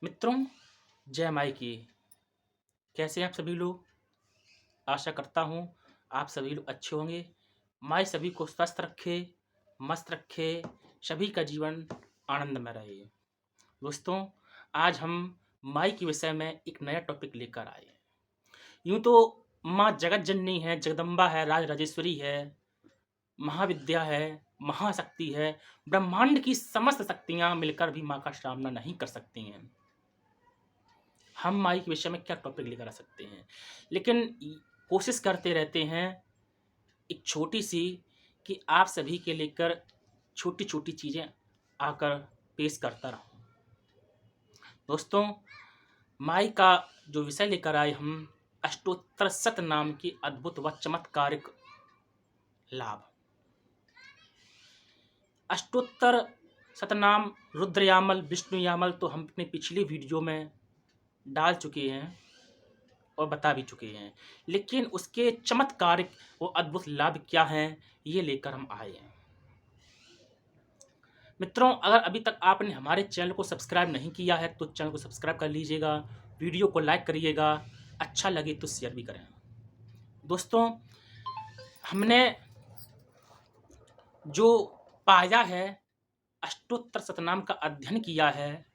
मित्रों, जय माई की। कैसे हैं आप सभी लोग? आशा करता हूँ आप सभी लोग अच्छे होंगे। माई सभी को स्वस्थ रखे, मस्त रखे, सभी का जीवन आनंद में रहे। दोस्तों, आज हम माई के विषय में एक नया टॉपिक लेकर आए हैं। यूँ तो माँ जगत जननी है, जगदम्बा है, राज राजेश्वरी है, महाविद्या है, महाशक्ति है। ब्रह्मांड की समस्त शक्तियाँ मिलकर भी माँ का सामना नहीं कर सकती हैं। हम माई के विषय में क्या टॉपिक लेकर आ सकते हैं, लेकिन कोशिश करते रहते हैं एक छोटी सी कि आप सभी के लेकर छोटी छोटी चीज़ें आकर पेश करता रहूं। दोस्तों, माई का जो विषय लेकर आए हम, अष्टोत्तर शत नाम की अद्भुत व चमत्कारिक लाभ। अष्टोत्तर शतनाम रुद्रयामल विष्णुयामल तो हम अपने पिछली वीडियो में डाल चुके हैं और बता भी चुके हैं, लेकिन उसके चमत्कारिक वो अद्भुत लाभ क्या हैं, ये लेकर हम आए हैं। मित्रों, अगर अभी तक आपने हमारे चैनल को सब्सक्राइब नहीं किया है तो चैनल को सब्सक्राइब कर लीजिएगा, वीडियो को लाइक करिएगा, अच्छा लगे तो शेयर भी करें। दोस्तों, हमने जो पाया है, अष्टोत्तर शतनाम का अध्ययन किया है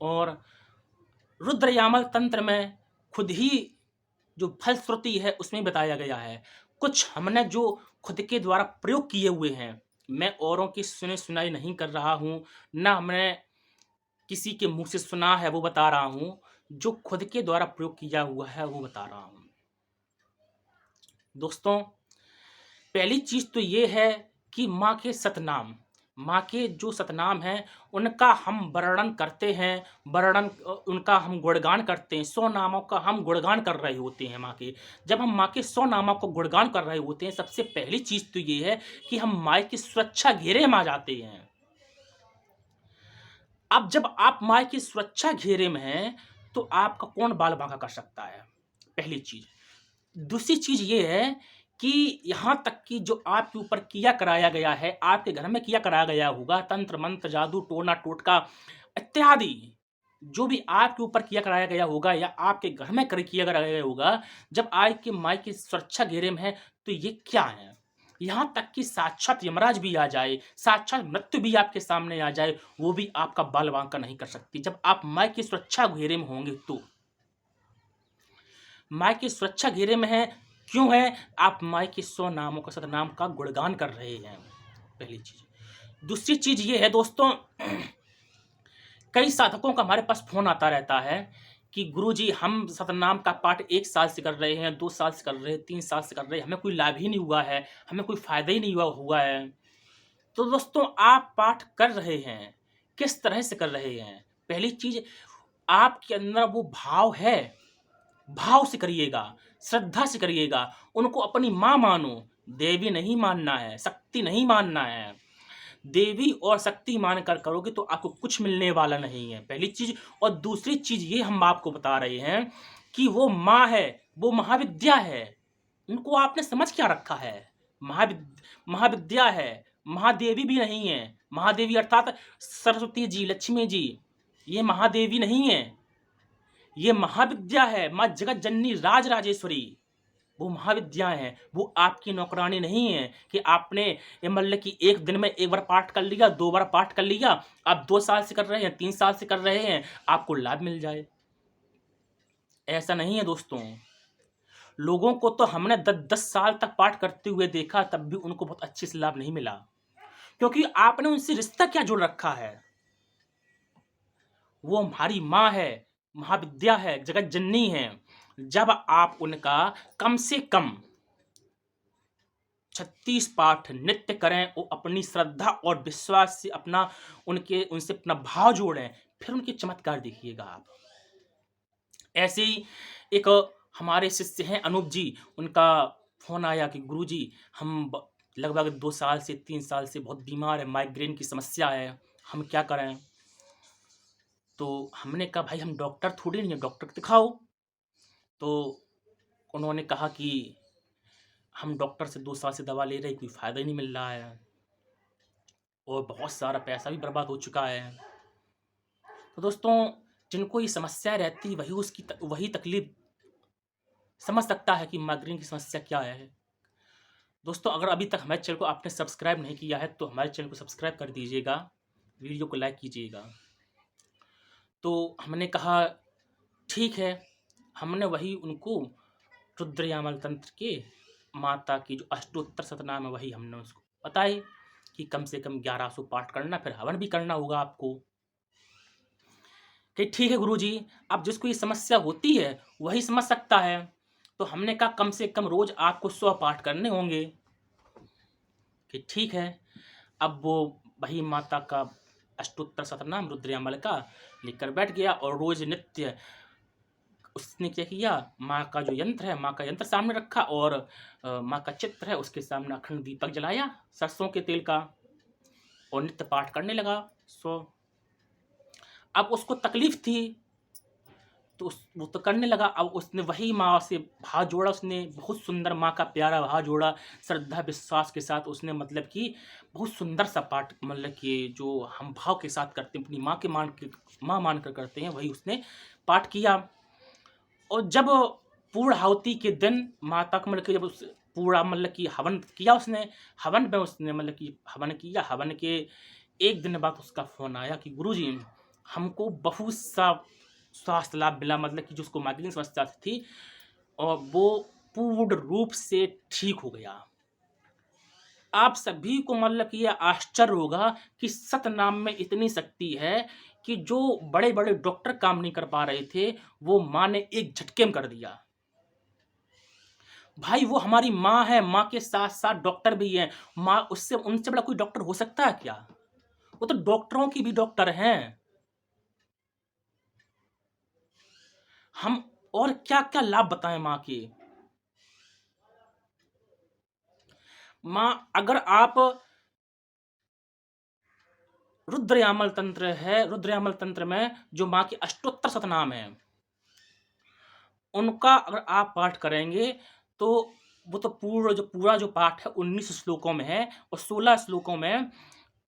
और रुद्रयामल तंत्र में खुद ही जो फलश्रुति है उसमें बताया गया है। कुछ हमने जो खुद के द्वारा प्रयोग किए हुए हैं, मैं औरों की सुनी सुनाई नहीं कर रहा हूँ, ना हमने किसी के मुंह से सुना है वो बता रहा हूँ, जो खुद के द्वारा प्रयोग किया हुआ है वो बता रहा हूँ। दोस्तों, पहली चीज तो ये है कि माँ के सतनाम, माँ के जो सतनाम हैं उनका हम वर्णन करते हैं, उनका हम गुणगान करते हैं। 100 नामों का हम गुणगान कर रहे होते हैं माँ के। जब हम माँ के 100 नामों को गुणगान कर रहे होते हैं, सबसे पहली चीज तो ये है कि हम माँ की सुरक्षा घेरे में आ जाते हैं। अब जब आप माँ की सुरक्षा घेरे में हैं तो आपका कौन बाल बांका कर सकता है, पहली चीज। दूसरी चीज ये है कि यहाँ तक कि जो आपके ऊपर किया कराया गया है, आपके घर में किया कराया गया होगा, तंत्र मंत्र जादू टोना टोटका इत्यादि जो भी आपके ऊपर किया कराया गया होगा या आपके घर में किया कराया गया होगा, जब आपके माई की सुरक्षा घेरे में है तो ये क्या है। यहाँ तक कि साक्षात यमराज भी आ जाए, साक्षात मृत्यु भी आपके सामने आ जाए, वो भी आपका बाल बांका नहीं कर सकती जब आप माई की सुरक्षा घेरे में होंगे। तो माई की सुरक्षा घेरे में है, क्यों है? आप माई के 100 नामों का सतनाम का गुणगान कर रहे हैं, पहली चीज। दूसरी चीज ये है दोस्तों, कई साधकों का हमारे पास फोन आता रहता है कि गुरुजी हम सतनाम का पाठ 1 साल से कर रहे हैं, 2 साल से कर रहे हैं, 3 साल से कर रहे हैं, हमें कोई लाभ ही नहीं हुआ है, हमें कोई फायदा ही नहीं हुआ है। तो दोस्तों, आप पाठ कर रहे हैं, किस तरह से कर रहे हैं? पहली चीज, आपके अंदर वो भाव है, भाव से करिएगा, श्रद्धा से करिएगा, उनको अपनी माँ मानो, देवी नहीं मानना है, शक्ति नहीं मानना है। देवी और शक्ति मानकर करोगे तो आपको कुछ मिलने वाला नहीं है, पहली चीज। और दूसरी चीज ये हम आपको बता रहे हैं कि वो माँ है, वो महाविद्या है, उनको आपने समझ क्या रखा है? महाविद्या है, महादेवी भी नहीं है। महादेवी अर्थात सरस्वती जी, लक्ष्मी जी, ये महादेवी नहीं है, ये महाविद्या है। माँ जगत जननी राज राजेश्वरी, वो महाविद्या है। वो आपकी नौकरानी नहीं है कि आपने ये मतलब कि एक दिन में एक बार पाठ कर लिया, 2 बार पाठ कर लिया, आप 2 साल से कर रहे हैं, 3 साल से कर रहे हैं, आपको लाभ मिल जाए। ऐसा नहीं है दोस्तों। लोगों को तो हमने 10-10 साल तक पाठ करते हुए देखा, तब भी उनको बहुत अच्छे से लाभ नहीं मिला, क्योंकि आपने उनसे रिश्ता क्या जोड़ रखा है। वो हमारी माँ है, महाविद्या है, जगत जननी है। जब आप उनका कम से कम 36 पाठ नित्य करें, वो अपनी श्रद्धा और विश्वास से उनसे अपना भाव जोड़ें, फिर उनके चमत्कार देखिएगा आप। ऐसे ही एक हमारे शिष्य हैं अनूप जी, उनका फोन आया कि गुरुजी हम लगभग 2 साल से 3 साल से बहुत बीमार है, माइग्रेन की समस्या है, हम क्या करें? तो हमने कहा भाई हम डॉक्टर थोड़ी नहीं है, डॉक्टर को दिखाओ। तो उन्होंने कहा कि हम डॉक्टर से 2 साल से दवा ले रहे हैं, कोई फ़ायदा ही नहीं मिल रहा है और बहुत सारा पैसा भी बर्बाद हो चुका है। तो दोस्तों, जिनको ये समस्या रहती वही वही तकलीफ समझ सकता है कि माइग्रेन की समस्या क्या है। दोस्तों, अगर अभी तक हमारे चैनल को आपने सब्सक्राइब नहीं किया है तो हमारे चैनल को सब्सक्राइब कर दीजिएगा, वीडियो को लाइक कीजिएगा। तो हमने कहा ठीक है, हमने वही उनको रुद्र यामल तंत्र के माता की जो अष्टोत्तर शतनाम है वही हमने उसको बताई कि कम से कम 1100 पाठ करना, फिर हवन भी करना होगा आपको। कि ठीक है गुरुजी, अब जिसको ये समस्या होती है वही समझ सकता है। तो हमने कहा कम से कम रोज आपको 100 पाठ करने होंगे। कि ठीक है, अब वो वही माता का अष्टोत्तर शतनाम रुद्रयामल का लेकर बैठ गया और रोज नित्य उसने क्या किया, माँ का जो यंत्र है, माँ का यंत्र सामने रखा और माँ का चित्र है उसके सामने अखंड दीपक जलाया सरसों के तेल का और नित्य पाठ करने लगा। अब उसको तकलीफ थी तो वो तो करने लगा। अब उसने वही माँ से हाथ जोड़ा, उसने बहुत सुंदर माँ का प्यारा हाथ जोड़ा, श्रद्धा विश्वास के साथ उसने मतलब कि बहुत सुंदर सा पाठ, मतलब कि जो हम भाव के साथ करते हैं, अपनी माँ मान कर करते हैं, वही उसने पाठ किया। और जब पूर्णाहुति के दिन माता को मतलब कि जब उस पूरा मतलब कि हवन किया उसने, हवन में उसने मतलब कि हवन किया, हवन के एक दिन बाद उसका फोन आया कि गुरुजी हमको बहुत सा स्वास्थ्य लाभ मिला, मतलब कि जो उसको माइग्रेन समस्या थी और वो पूर्ण रूप से ठीक हो गया। आप सभी को मतलब कि यह आश्चर्य होगा कि सतनाम में इतनी शक्ति है कि जो बड़े बड़े डॉक्टर काम नहीं कर पा रहे थे वो माँ ने एक झटके में कर दिया। भाई वो हमारी माँ है, माँ के साथ साथ डॉक्टर भी हैं। माँ उससे उनसे बड़ा कोई डॉक्टर हो सकता है क्या? वो तो डॉक्टरों की भी डॉक्टर हैं। हम और क्या क्या लाभ बताएं माँ के। माँ अगर आप रुद्रयामल तंत्र है, रुद्रयामल तंत्र में जो माँ के अष्टोत्तर शतनाम है उनका अगर आप पाठ करेंगे तो वो तो पूरा जो पाठ है 19 श्लोकों में है और 16 श्लोकों में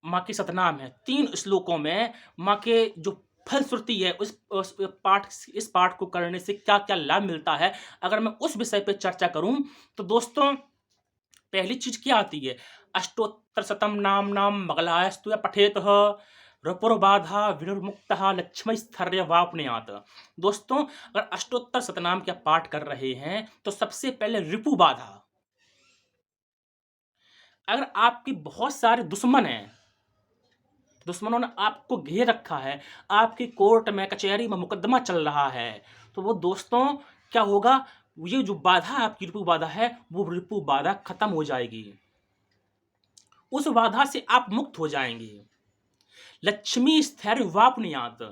माँ के सतनाम है। 3 श्लोकों में माँ के जो फलश्रुति है इस पाठ को करने से क्या क्या लाभ मिलता है, अगर मैं उस विषय पे चर्चा करूं तो दोस्तों पहली चीज क्या आती है, अष्टोत्तर शतम नाम नाम मगलायस्तु पठेत रपुर्बाधा विनिर्मुक्त लक्ष्मी स्थर्य वापनुयात्। दोस्तों अगर अष्टोत्तर शतनाम का पाठ कर रहे हैं तो सबसे पहले रिपु बाधा, अगर आपके बहुत सारे दुश्मन हैं, दुश्मनों ने आपको घेर रखा है, आपकी कोर्ट में कचहरी में मुकदमा चल रहा है, तो वो दोस्तों क्या होगा, ये जो बाधा आपकी रिपु बाधा है वो रिपु बाधा खत्म हो जाएगी, उस बाधा से आप मुक्त हो जाएंगे। लक्ष्मी स्थैर्य वापनुयात्,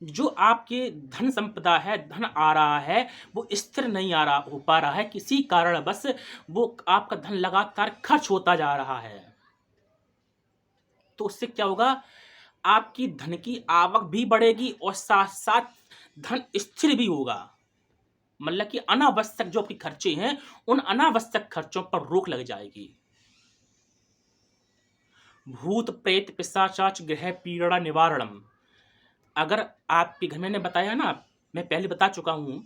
जो आपके धन संपदा है, धन आ रहा है वो स्थिर नहीं हो पा रहा है, किसी कारण बस वो आपका धन लगातार खर्च होता जा रहा है, तो उससे क्या होगा, आपकी धन की आवक भी बढ़ेगी और साथ साथ धन स्थिर भी होगा। मतलब कि अनावश्यक जो आपके खर्चे हैं उन अनावश्यक खर्चों पर रोक लग जाएगी। भूत प्रेत पिशाचाच ग्रह पीड़ा निवारणम, अगर आपके घर में, मैंने बताया ना, मैं पहले बता चुका हूं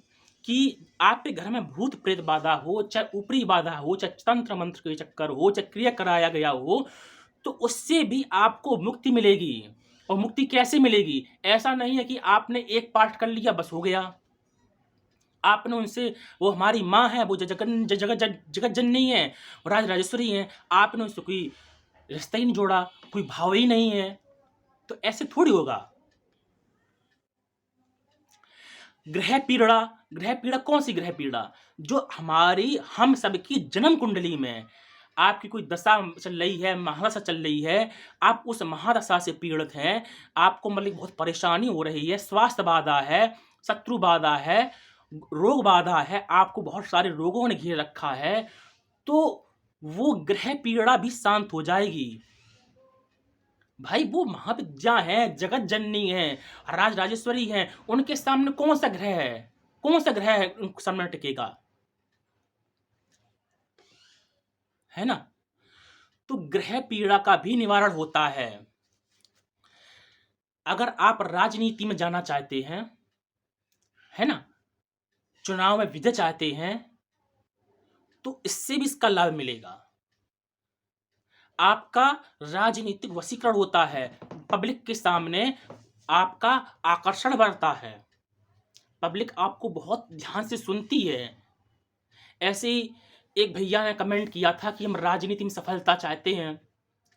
कि आपके घर में भूत प्रेत बाधा हो, चाहे ऊपरी बाधा हो, चाहे तंत्र मंत्र के चक्कर हो, चाहे क्रिया कराया गया हो, तो उससे भी आपको मुक्ति मिलेगी। और मुक्ति कैसे मिलेगी, ऐसा नहीं है कि आपने एक पाठ कर लिया बस हो गया, आपने उनसे, वो हमारी माँ है, वो जगत जननी है, राज राजेश्वरी है, आपने उससे कोई रिश्ता ही नहीं जोड़ा, कोई भाव ही नहीं है, तो ऐसे थोड़ी होगा। ग्रह पीड़ा, ग्रह पीड़ा कौन सी ग्रह पीड़ा, जो हमारी हम सबकी जन्म कुंडली में आपकी कोई दशा चल रही है, महादशा चल रही है, आप उस महादशा से पीड़ित हैं, आपको मतलब बहुत परेशानी हो रही है, स्वास्थ्य बाधा है, शत्रु बाधा है, रोग बाधा है, आपको बहुत सारे रोगों ने घेर रखा है, तो वो ग्रह पीड़ा भी शांत हो जाएगी। भाई वो महाविद्या है, जगत जननी है, राज राजेश्वरी है, उनके सामने कौन सा ग्रह है, कौन सा ग्रह है उनके सामने टिकेगा, है ना। तो ग्रह पीड़ा का भी निवारण होता है। अगर आप राजनीति में जाना चाहते हैं है ना, चुनाव में विजय चाहते हैं, तो इससे भी इसका लाभ मिलेगा। आपका राजनीतिक वशीकरण होता है, पब्लिक के सामने आपका आकर्षण बढ़ता है, पब्लिक आपको बहुत ध्यान से सुनती है। ऐसे ही एक भैया ने कमेंट किया था कि हम राजनीति में सफलता चाहते हैं,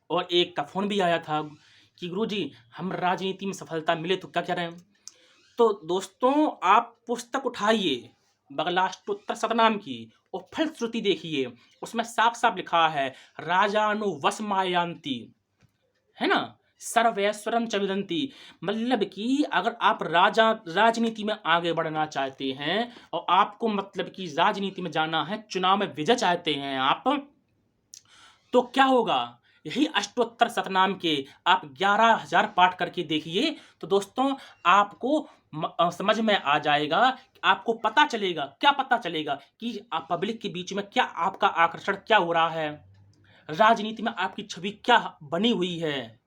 और एक का फ़ोन भी आया था कि गुरुजी हम राजनीति में सफलता मिले तो क्या करें? तो दोस्तों आप पुस्तक उठाइए बगलाष्टोत्तर शतनाम की और फलश्रुति देखिए, उसमें साफ-साफ लिखा है राजानुवशमायान्ति, है ना? सर्वेश्वरं च विदन्ति, मतलब कि अगर आप राजनीति में आगे बढ़ना चाहते हैं और आपको मतलब कि राजनीति में जाना है, चुनाव में विजय चाहते हैं आप, तो क्या होगा? यही अष्टोत्तर शतनाम के आप 11,000 पाठ करके देखिए, तो दोस्तों आपको समझ में आ जाएगा, आपको पता चलेगा, क्या पता चलेगा कि पब्लिक के बीच में क्या आपका आकर्षण क्या हो रहा है, राजनीति में आपकी छवि क्या बनी हुई है।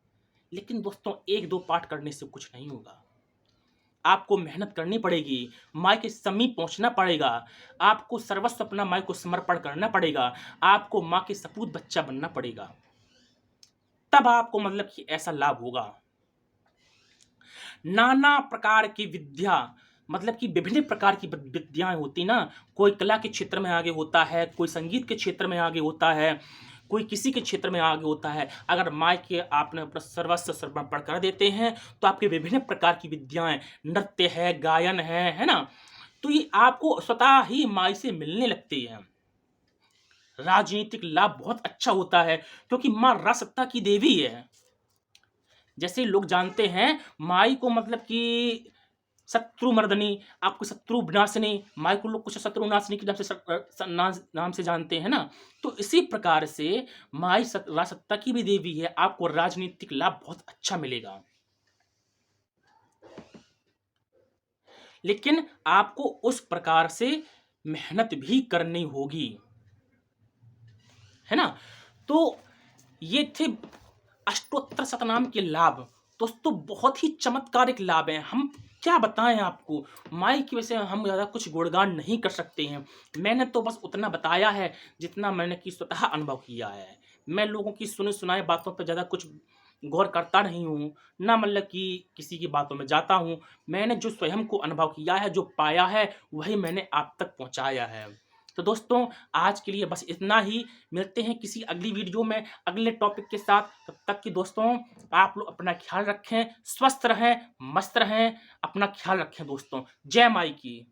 लेकिन दोस्तों 1-2 पाठ करने से कुछ नहीं होगा। आपको मेहनत करनी पड़ेगी, माँ के समीप पहुँचना पड़ेगा, आपको सर्वस्व अपना माँ को समर्पण करना पड़ेगा, आपको माँ के सपूत बच्चा बनना पड़ेगा। तब आपको मतलब कि ऐसा लाभ होगा। नाना प्रकार की विद्या, मतलब कि विभिन्न प्रकार की विद्याएँ होती ना, कोई कला के क्षेत्र में आगे होता है, कोई संगीत के क्षेत्र में आगे होता है, कोई किसी के क्षेत्र में आगे होता है। अगर माँ के आपने अपना सर्वस्व समर्पण कर देते हैं, तो आपकी विभिन्न प्रकार की विद्याएँ, नृत्य है, गायन है ना? तो ये आपको स्वतः ही माँ से मिलने लगती हैं। राजनीतिक लाभ बहुत अच्छा होता है, क्योंकि माँ राजसत्ता की देवी है। जैसे लोग जानते हैं माई को मतलब कि शत्रुमर्दिनी, आपको शत्रु विनाशिनी, माई को लोग कुछ शत्रुनाशिनी के नाम से जानते हैं ना। तो इसी प्रकार से माई राजसत्ता की भी देवी है, आपको राजनीतिक लाभ बहुत अच्छा मिलेगा। लेकिन आपको उस प्रकार से मेहनत भी करनी होगी, है ना? तो ये थे अष्टोत्तर शतनाम के लाभ। दोस्तों बहुत ही चमत्कारिक लाभ हैं, हम क्या बताएं आपको। माई की वजह से हम ज़्यादा कुछ गुणगान नहीं कर सकते हैं। मैंने तो बस उतना बताया है जितना मैंने कि स्वतः अनुभव किया है। मैं लोगों की सुनी सुनाई बातों पर ज़्यादा कुछ गौर करता नहीं हूँ, ना मतलब कि किसी की बातों में जाता हूँ। मैंने जो स्वयं को अनुभव किया है, जो पाया है, वही मैंने आप तक पहुँचाया है। तो दोस्तों आज के लिए बस इतना ही। मिलते हैं किसी अगली वीडियो में अगले टॉपिक के साथ। तब तक की दोस्तों आप लोग अपना ख्याल रखें, स्वस्थ रहें, मस्त रहें, अपना ख्याल रखें दोस्तों। जय माई की।